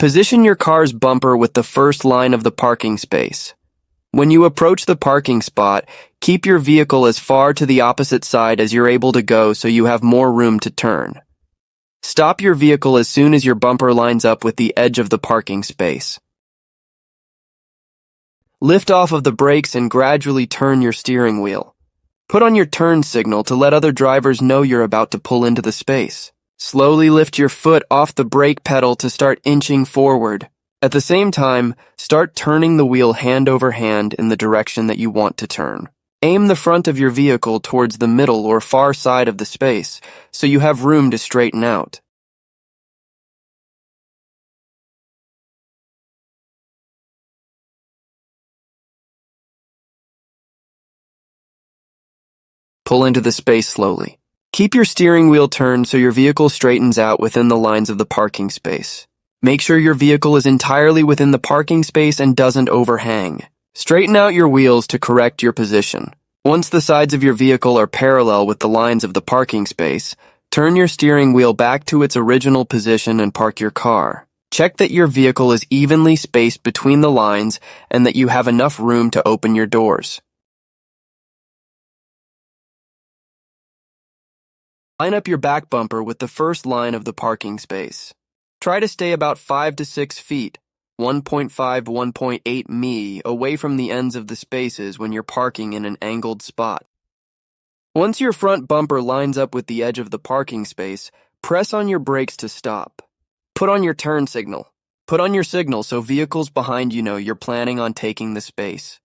Position your car's bumper with the first line of the parking space. When you approach the parking spot, keep your vehicle as far to the opposite side as you're able to go so you have more room to turn. Stop your vehicle as soon as your bumper lines up with the edge of the parking space. Lift off of the brakes and gradually turn your steering wheel. Put on your turn signal to let other drivers know you're about to pull into the space. Slowly lift your foot off the brake pedal to start inching forward. At the same time, start turning the wheel hand over hand in the direction that you want to turn. Aim the front of your vehicle towards the middle or far side of the space so you have room to straighten out. Pull into the space slowly. Keep your steering wheel turned so your vehicle straightens out within the lines of the parking space. Make sure your vehicle is entirely within the parking space and doesn't overhang. Straighten out your wheels to correct your position. Once the sides of your vehicle are parallel with the lines of the parking space, turn your steering wheel back to its original position and park your car. Check that your vehicle is evenly spaced between the lines and that you have enough room to open your doors. Line up your back bumper with the first line of the parking space. Try to stay about 5 to 6 feet, 1.5 to 1.8 mi, away from the ends of the spaces when you're parking in an angled spot. Once your front bumper lines up with the edge of the parking space, press on your brakes to stop. Put on your turn signal. Put on your signal so vehicles behind you know you're planning on taking the space.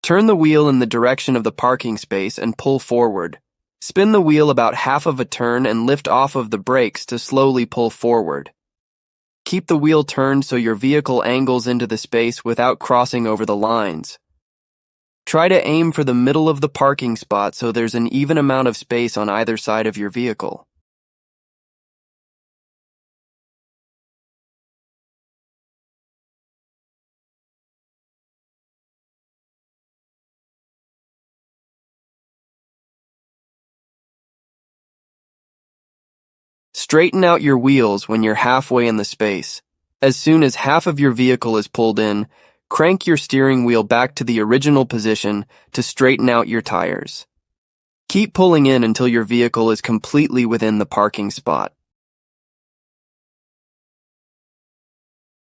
Turn the wheel in the direction of the parking space and pull forward. Spin the wheel about half of a turn and lift off of the brakes to slowly pull forward. Keep the wheel turned so your vehicle angles into the space without crossing over the lines. Try to aim for the middle of the parking spot so there's an even amount of space on either side of your vehicle. Straighten out your wheels when you're halfway in the space. As soon as half of your vehicle is pulled in, crank your steering wheel back to the original position to straighten out your tires. Keep pulling in until your vehicle is completely within the parking spot.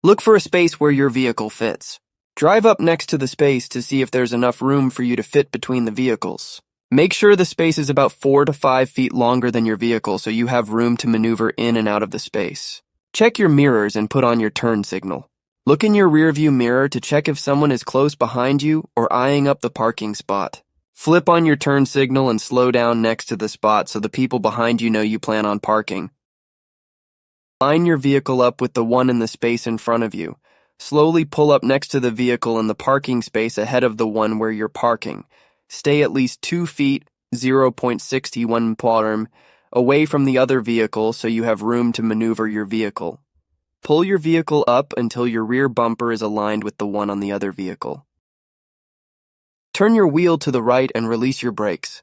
Look for a space where your vehicle fits. Drive up next to the space to see if there's enough room for you to fit between the vehicles. Make sure the space is about 4 to 5 feet longer than your vehicle so you have room to maneuver in and out of the space. Check your mirrors and put on your turn signal. Look in your rearview mirror to check if someone is close behind you or eyeing up the parking spot. Flip on your turn signal and slow down next to the spot so the people behind you know you plan on parking. Line your vehicle up with the one in the space in front of you. Slowly pull up next to the vehicle in the parking space ahead of the one where you're parking. Stay at least 2 feet, 0.61 palm, away from the other vehicle so you have room to maneuver your vehicle. Pull your vehicle up until your rear bumper is aligned with the one on the other vehicle. Turn your wheel to the right and release your brakes.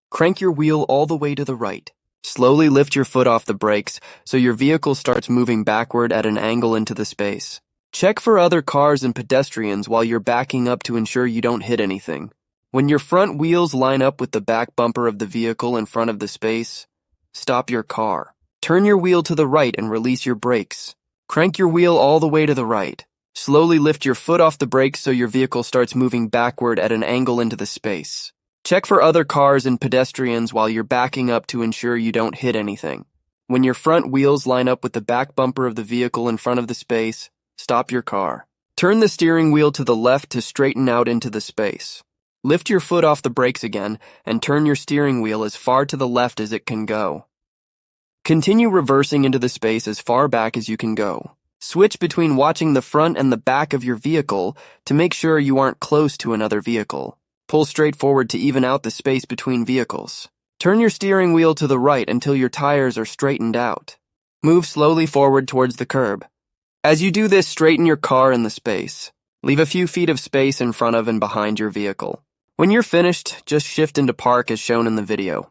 Crank your wheel all the way to the right. Slowly lift your foot off the brakes so your vehicle starts moving backward at an angle into the space. Check for other cars and pedestrians while you're backing up to ensure you don't hit anything. When your front wheels line up with the back bumper of the vehicle in front of the space, stop your car. Turn your wheel to the right and release your brakes. Crank your wheel all the way to the right. Slowly lift your foot off the brakes so your vehicle starts moving backward at an angle into the space. Check for other cars and pedestrians while you're backing up to ensure you don't hit anything. When your front wheels line up with the back bumper of the vehicle in front of the space, stop your car. Turn the steering wheel to the left to straighten out into the space. Lift your foot off the brakes again and turn your steering wheel as far to the left as it can go. Continue reversing into the space as far back as you can go. Switch between watching the front and the back of your vehicle to make sure you aren't close to another vehicle. Pull straight forward to even out the space between vehicles. Turn your steering wheel to the right until your tires are straightened out. Move slowly forward towards the curb. As you do this, straighten your car in the space. Leave a few feet of space in front of and behind your vehicle. When you're finished, just shift into park as shown in the video.